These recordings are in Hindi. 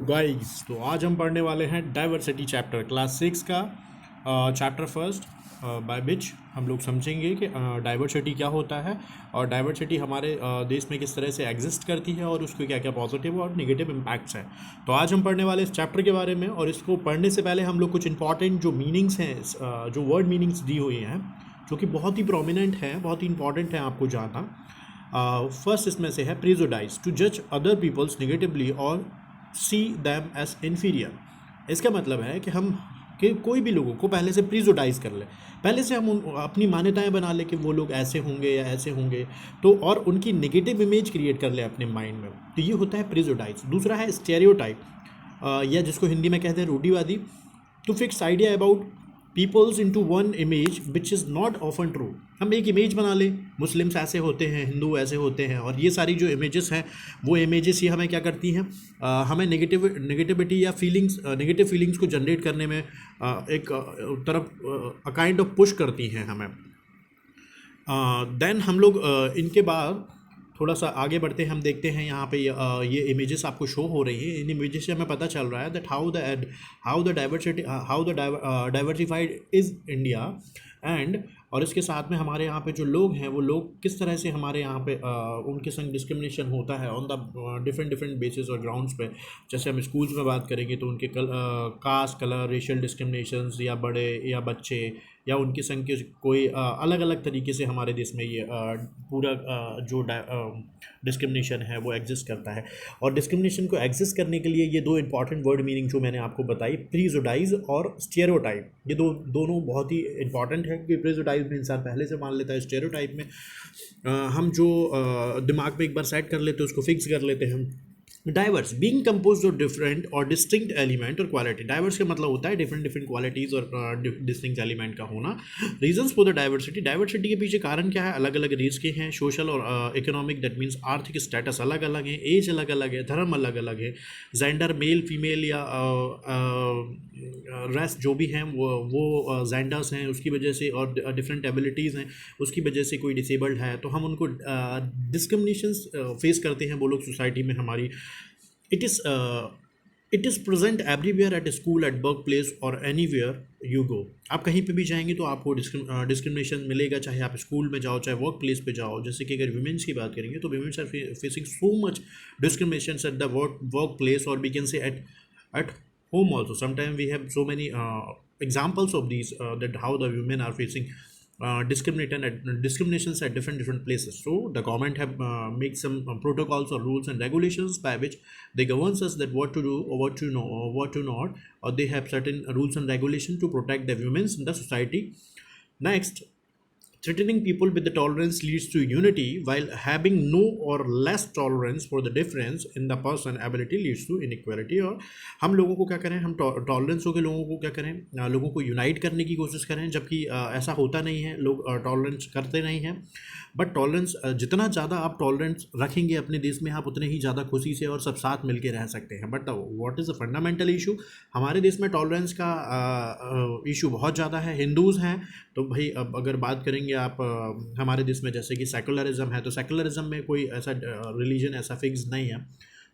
गाइस, तो आज हम पढ़ने वाले हैं डाइवर्सिटी चैप्टर क्लास 6 का चैप्टर फर्स्ट, बाय विच हम लोग समझेंगे कि डाइवर्सिटी क्या होता है और डाइवर्सिटी हमारे देश में किस तरह से एग्जिस्ट करती है और उसके क्या क्या पॉजिटिव और नेगेटिव इम्पैक्ट्स हैं। तो आज हम पढ़ने वाले इस चैप्टर के बारे में, और इसको पढ़ने से पहले हम लोग कुछ इंपॉर्टेंट जो मीनिंग्स हैं, जो वर्ड मीनिंग्स दी हुई हैं, जो कि बहुत ही प्रोमिनेंट हैं, बहुत ही इंपॉर्टेंट हैं आपको जानना। फर्स्ट इसमें से है प्रिजुडाइज, टू जज अदर पीपल्स नेगेटिवली और सी दैम एज इन्फीरियर। इसका मतलब है कि हम कि कोई भी लोगों को पहले से प्रिजुडाइज कर ले, पहले से हम अपनी मान्यताएं बना ले कि वो लोग ऐसे होंगे या ऐसे होंगे, तो और उनकी नेगेटिव इमेज क्रिएट कर ले अपने माइंड में, तो ये होता है प्रिजुडाइज। दूसरा है स्टेरियोटाइप, या जिसको हिंदी में कहते हैं रूढ़िवादी, to fix idea about peoples into one image which is not often true. हम एक इमेज बना लें, मुस्लिम्स ऐसे होते हैं, हिंदू ऐसे होते हैं, और ये सारी जो इमेजेस हैं वो इमेजेस ही हमें क्या करती हैं, हमें नेगेटिविटी या नेगेटिव फीलिंग्स को जनरेट करने में एक तरफ अ काइंड ऑफ पुश करती हैं हमें। देन हम लोग इनके बाद थोड़ा सा आगे बढ़ते हैं, हम देखते हैं यहाँ पे ये इमेजेस आपको शो हो रही हैं। इन इमेजेस से हमें पता चल रहा है that how the diversified is India and, और इसके साथ में हमारे यहाँ पे जो लोग हैं वो लोग किस तरह से हमारे यहाँ पे उनके संग डिस्क्रिमिनेशन होता है on the different different basis और ग्राउंड्स पे। जैसे हम स्कूल्स में बात करेंगे तो उनके कास्ट, कलर, रेशियल डिस्क्रिमिनेशंस, या बड़े या बच्चे या उनके संग के कोई अलग अलग तरीके से हमारे देश में ये पूरा जो डिस्क्रिमिनेशन है वो एग्जिस्ट करता है। और डिस्क्रिमिनेशन को एग्जिस्ट करने के लिए ये दो इंपॉर्टेंट वर्ड मीनिंग जो मैंने आपको बताई, प्रीजुडाइज और स्टेरियोटाइप, ये दोनों बहुत ही इंपॉर्टेंट है, क्योंकि प्रीजुडाइज में इंसान पहले से मान लेता है, स्टेरियोटाइप में हम जो दिमाग में एक बार सेट कर लेते हैं उसको फिक्स कर लेते हैं। Diverse, being compose of different और डिस्टिंक्ट एलिमेंट और क्वालिटी। डाइवर्स का मतलब होता है डिफरेंट डिफरेंट क्वालिटीज़ और डिस्टिंक्ट एलिमेंट का होना। Reasons for the diversity, diversity के पीछे कारण क्या है, अलग अलग रेस के हैं, सोशल और इकोनॉमिक, दैट मीन्स आर्थिक स्टेटस अलग अलग है, एज अलग अलग है, धर्म अलग अलग है, जेंडर मेल फीमेल या रेस जो भी हैं वो जेंडर्स हैं उसकी वजह से, और डिफरेंट एबिलिटीज़ हैं उसकी वजह से कोई डिसेबल्ड है तो हम उनको डिस्क्रिमिनेशंस फेस करते हैं वो लोग सोसाइटी में हमारी। It is it is present everywhere, at school, at workplace or anywhere you go। आप कहीं पे भी जाएंगे तो आपको डिस्क्रिमिनेशन मिलेगा, चाहे आप स्कूल में जाओ चाहे वर्क प्लेस पे जाओ। जैसे कि अगर वुमेन्स की बात करेंगे तो womens are facing so much discrimination at the work place, और we can say at home also sometimes we have so many examples of these, that how the women are facing discriminations at different places. So the government have make some protocols or rules and regulations by which they governs us that what to do or what to know or what to not, or they have certain rules and regulations to protect the women in the society. Next, threatening people with the tolerance leads to unity, while having no or less tolerance for the difference in the person ability leads to inequality। और हम लोगों को क्या करें, हम टॉलरेंस हो के लोगों को क्या करें, लोगों को यूनाइट करने की कोशिश करें, जबकि ऐसा होता नहीं है, लोग टॉलरेंस करते नहीं हैं। बट टॉलरेंस, जितना ज़्यादा आप टॉलरेंस रखेंगे अपने देश में, आप उतने ही ज़्यादा खुशी से और सब साथ मिल के रह सकते हैं। But what is the fundamental issue, हमारे देश में टॉलरेंस का इशू बहुत ज़्यादा है। हिंदूज़ हैं तो भाई, अब अगर बात करेंगे आप हमारे देश में जैसे कि सेकुलरिज्म है, तो सेकुलरिज्म में कोई ऐसा रिलीजन ऐसा फिक्स नहीं है।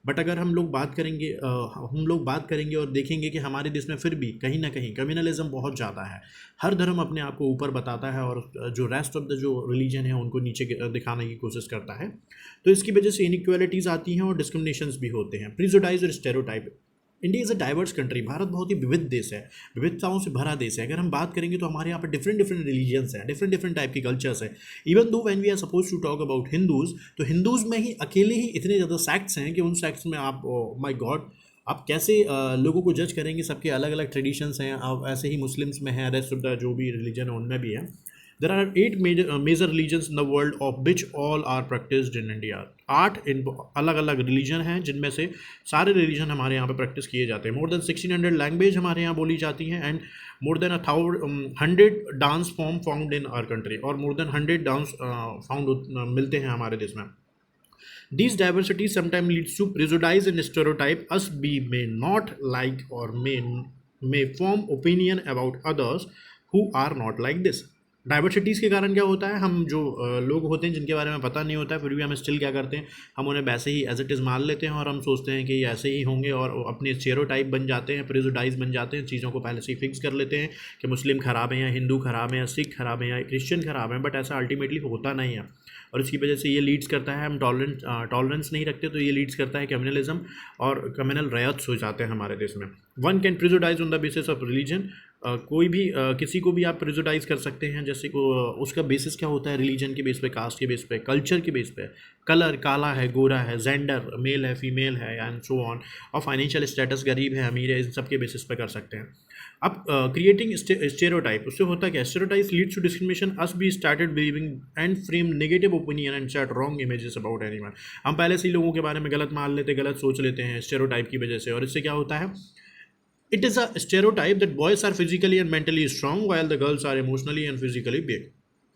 बट अगर हम लोग बात करेंगे और देखेंगे कि हमारे देश में फिर भी कहीं ना कहीं कम्युनलिज्म बहुत ज़्यादा है। हर धर्म अपने आप को ऊपर बताता है और जो रेस्ट ऑफ द जो रिलीजन है उनको नीचे दिखाने की कोशिश करता है। तो इसकी वजह से इनइक्वालिटीज़ आती हैं और डिस्क्रिमिनेशंस भी होते हैं। प्रिजुडाइज और stereotype. India is a diverse country, Bharat बहुत ही विविध देश है, विविधताओं से भरा देश है। अगर हम बात करेंगे तो हमारे यहाँ पर डिफरेंट डिफरेंट रिलीजन्स हैं, डिफरेंट डिफरेंट टाइप की कल्चर्स है। Even though when we are suppose to talk about Hindus, तो हिंदूज़ में ही अकेले ही इतने ज़्यादा सेक्ट्स हैं कि उन सेक्ट्स में आप, माय गॉड, आप कैसे लोगों को जज करेंगे, सबके अलग अलग ट्रेडिशंस हैं। अब ऐसे ही मुस्लिम्स में है, रेस्ट ऑफ द जो भी रिलीजन है उनमें भी है। There are 8 major religions in the world, of which all are practiced in India। 8 अलग अलग रिलीजन हैं जिनमें से सारे रिलीजन हमारे यहाँ पे प्रैक्टिस किए जाते हैं। मोर देन 1600 लैंग्वेज हमारे यहाँ बोली जाती हैं, and more than 100 dance form found in our country, और मोर देन 100 डांस फाउंड मिलते हैं हमारे देश में। These diversities sometimes leads to prejudice and stereotype, us we may not like or may form opinion about others who are not like this। Diversities के कारण क्या होता है, हम जो लोग होते हैं जिनके बारे में पता नहीं होता है, फिर भी हम स्टिल क्या करते हैं, हम उन्हें वैसे ही एज इट इज़ मान लेते हैं और हम सोचते हैं कि ये ऐसे ही होंगे और अपने स्टेरियोटाइप बन जाते हैं, प्रेजुडाइज बन जाते हैं, चीज़ों को पहले से ही फिक्स कर लेते हैं कि मुस्लिम ख़राब हैं या हिंदू ख़राब हैं या सिख ख़राब हैं या क्रिश्चियन ख़राब हैं, बट ऐसा अल्टीमेटली होता नहीं है। और इसकी वजह से ये लीड्स करता है, हम टॉलरेंस नहीं रखते तो ये लीड्स करता है कम्युनलिज्म और कम्युनल रयट्स हो जाते हैं हमारे देश में। One can prejudice on the basis of religion, कोई भी किसी को भी आप प्रिजुडाइज कर सकते हैं, जैसे को उसका बेसिस क्या होता है, रिलीजन के बेस पे, कास्ट के बेस पे, कल्चर के बेस पे, कलर काला है गोरा है, जेंडर मेल है फीमेल है एंड सो ऑन, और फाइनेंशियल स्टेटस गरीब है अमीर है, इन सब के बेसिस पे कर सकते हैं। अब क्रिएटिंग स्टेरियोटाइप, उससे होता क्या, stereotype leads to discrimination, as be started believing and frame negative opinion and set wrong images about anyone. हम पहले से ही लोगों के बारे में गलत मान लेते, गलत सोच लेते हैं स्टेरियोटाइप की वजह से, और इससे क्या होता है, it is a stereotype that boys are physically and mentally strong while the girls are emotionally and physically weak।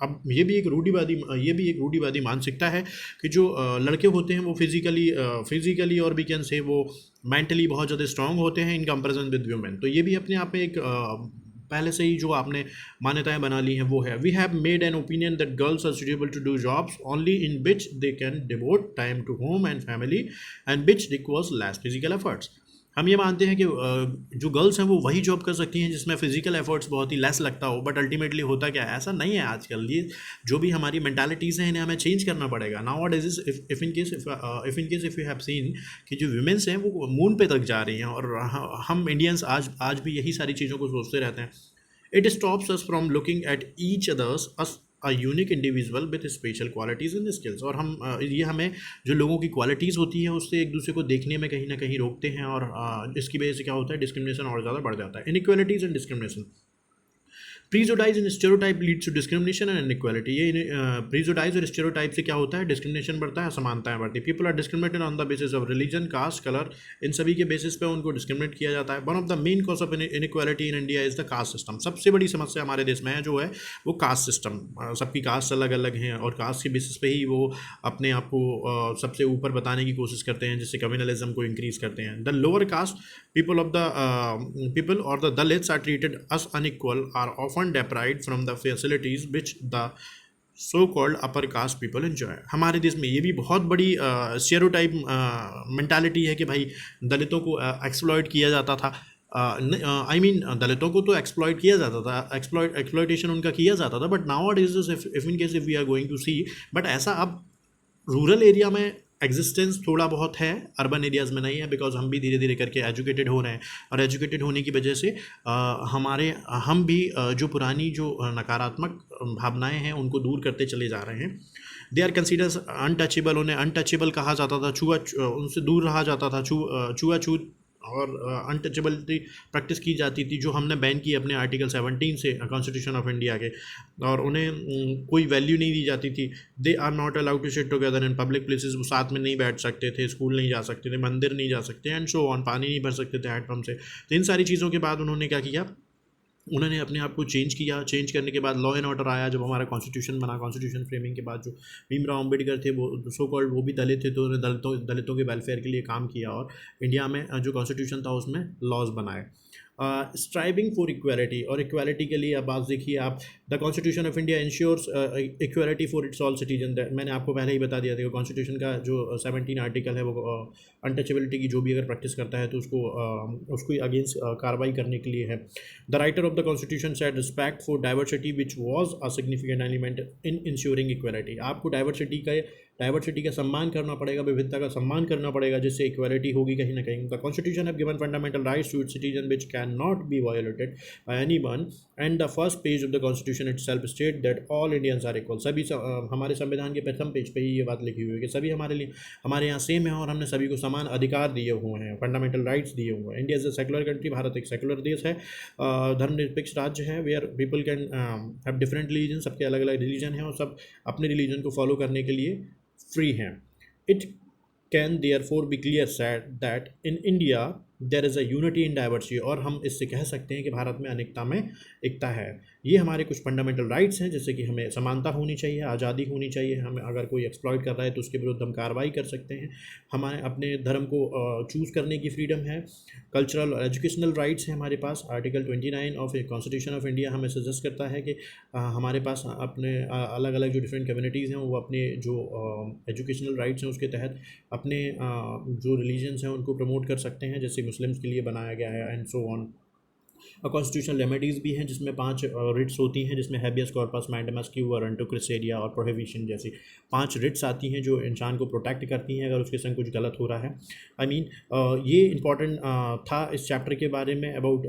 अब ये भी एक रूढ़िवादी मानसिकता है कि जो लड़के होते हैं वो फिजिकली और भी कैन से वो मेंटली बहुत ज़्यादा स्ट्रांग होते हैं इन कंपैरिजन विद वुमेन। तो ये भी अपने आप में एक पहले से ही जो आपने मान्यताएं बना ली हैं वो है। We have made an opinion that girls are suitable to do jobs only in which they can devote time to home and family and which requires less physical efforts. हम ये मानते हैं कि जो गर्ल्स हैं वो वही जॉब कर सकती हैं जिसमें फिजिकल एफर्ट्स बहुत ही लेस लगता हो, बट अल्टीमेटली होता क्या है, ऐसा नहीं है आजकल। ये जो भी हमारी मेंटालिटीज़ हैं इन्हें हमें चेंज करना पड़ेगा। Now what is if in case if you have seen कि जो वुमेन्स हैं वो मून पे तक जा रही हैं, और हम इंडियंस आज भी यही सारी चीज़ों को सोचते रहते हैं। It stops us from looking at each others us a unique individual with special qualities and skills. और हम ये हमें जो लोगों की क्वालिटीज़ होती हैं उससे एक दूसरे को देखने में कहीं ना कहीं रोकते हैं, और इसकी वजह से क्या होता है, डिस्क्रिमिनेशन और ज़्यादा बढ़ जाता है। Inequalities and discrimination, prejudice and stereotype leads to discrimination and inequality. ये प्रीजुडाइज और स्टेरियोटाइप से क्या होता है, डिस्क्रिमिनेशन बढ़ता है, असमानताएं बढ़ती है। People are discriminated on the basis of religion, caste, colour, इन सभी के बेसिस पे उनको डिस्क्रिमिनेट किया जाता है। One of the main cause of inequality in India is the caste system. सबसे बड़ी समस्या हमारे देश में है जो है वो कास्ट सिस्टम। सबकी कास्ट अलग अलग हैं और कास्ट के बेसिस पे ही वो अपने आप को सबसे ऊपर बताने की कोशिश करते हैं, जिससे कम्युनलिज्म को इंक्रीज करते हैं। The lower caste people or the Dalits are treated as unequal, are often deprived from the facilities which the so called upper caste people enjoy. हमारे देश में ये भी बहुत बड़ी स्टेरियोटाइप मेंटालिटी है कि भाई दलितों को एक्सप्लॉइट किया जाता था। दलितों को तो एक्सप्लॉइट किया जाता था, एक्सप्लॉइटेशन उनका किया जाता था, but now is if in case if we are going to see, but ऐसा अब रूरल एरिया में एग्जिस्टेंस थोड़ा बहुत है, अर्बन एरियाज़ में नहीं है, बिकॉज हम भी धीरे धीरे करके एजुकेटेड हो रहे हैं, और एजुकेटेड होने की वजह से हम भी जो पुरानी जो नकारात्मक भावनाएं हैं उनको दूर करते चले जा रहे हैं। दे आर कंसिडर्स अनटचेबल, उन्हें अनटचेबल कहा जाता था, उनसे दूर रहा जाता था, छुआछूत और अनटचेबिलिटी प्रैक्टिस की जाती थी, जो हमने बैन की अपने आर्टिकल 17 से कॉन्स्टिट्यूशन ऑफ इंडिया के, और उन्हें कोई वैल्यू नहीं दी जाती थी। They are not allowed to sit together in public places, वो साथ में नहीं बैठ सकते थे, स्कूल नहीं जा सकते थे, मंदिर नहीं जा सकते, एंड सो ऑन, पानी नहीं भर सकते थे हैंडपम्प से। तो इन सारी चीज़ों के बाद उन्होंने क्या किया, उन्होंने अपने आप को चेंज किया। चेंज करने के बाद लॉ एंड ऑर्डर आया, जब हमारा कॉन्स्टिट्यूशन बना, कॉन्स्टिट्यूशन फ्रेमिंग के बाद जो भीमराव अम्बेडकर थे वो सो कॉल्ड वो भी दलित थे, तो उन्होंने दलितों के वेलफेयर के लिए काम किया, और इंडिया में जो कॉन्स्टिट्यूशन था उसमें लॉज बनाए। स्ट्राइविंग फॉर इक्वालिटी, और इक्वालिटी के लिए अब बात देखिए आप, the constitution of India ensures equality for its all citizen. मैंने आपको पहले ही बता दिया था कि कॉन्स्टिट्यूशन का जो 17 आर्टिकल है वो अनटचेबिलिटी की जो भी अगर प्रैक्टिस करता है तो उसको अगेंस्ट कार्रवाई करने के लिए है। The writer of the constitution said respect for diversity which was a significant element in ensuring equality. आपको डाइवर्सिटी का सम्मान करना पड़ेगा, विविधता का सम्मान करना पड़ेगा, जिससे इक्वालिटी होगी कहीं ना कहीं। The constitution have given fundamental rights to its citizen which can not be violated by anyone, and the first page of the constitution itself state that all Indians are equal। सभी हमारे संविधान के प्रथम पेज पे ही ये बात लिखी हुई है कि सभी हमारे यहाँ सेम है, और हमने सभी को समान अधिकार दिए हुए हैं, फंडामेंटल राइट्स दिए हुए हैं। India is a secular country, Bharat एक सेकुलर देश है, धर्मनिरपेक्ष राज्य है, where people can have different religion, सबके अलग अलग रिलीजन हैं और सब अपने रिलीजन को फॉलो करने के लिए फ्री हैं। It can therefore be clear said that in India there is a unity in diversity, और हम इससे कह सकते हैं कि भारत में अनेकता में एकता है। ये हमारे कुछ फंडामेंटल राइट्स हैं, जैसे कि हमें समानता होनी चाहिए, आज़ादी होनी चाहिए, हमें अगर कोई एक्सप्लॉइट कर रहा है तो उसके विरुद्ध हम कार्रवाई कर सकते हैं, हमारे अपने धर्म को चूज़ करने की फ्रीडम है, कल्चरल और एजुकेशनल राइट्स हैं हमारे पास। Article 29 of constitution of India हमें सजेस्ट करता है कि हमारे पास अपने अलग अलग जो डिफरेंट कम्युनिटीज़ हैं वो अपने जो एजुकेशनल राइट्स हैं उसके तहत अपने जो रिलीजन्स हैं उनको प्रमोट कर सकते हैं, जैसे मुस्लिम्स के लिए बनाया गया है and so on. Constitutional remedies भी हैं जिसमें 5 रिट्स होती हैं, जिसमें habeas corpus, mandamus quo, warranto certiorari और प्रोहिबिशन जैसी 5 रिट्स आती हैं जो इंसान को प्रोटेक्ट करती हैं अगर उसके संग कुछ गलत हो रहा है। आई मीन ये इंपॉर्टेंट था इस चैप्टर के बारे में अबाउट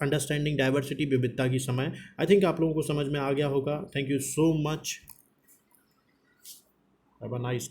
अंडरस्टैंडिंग डाइवर्सिटी, विविधता की समय। आई थिंक आप लोगों को समझ में आ गया होगा। Thank you so much. Have a nice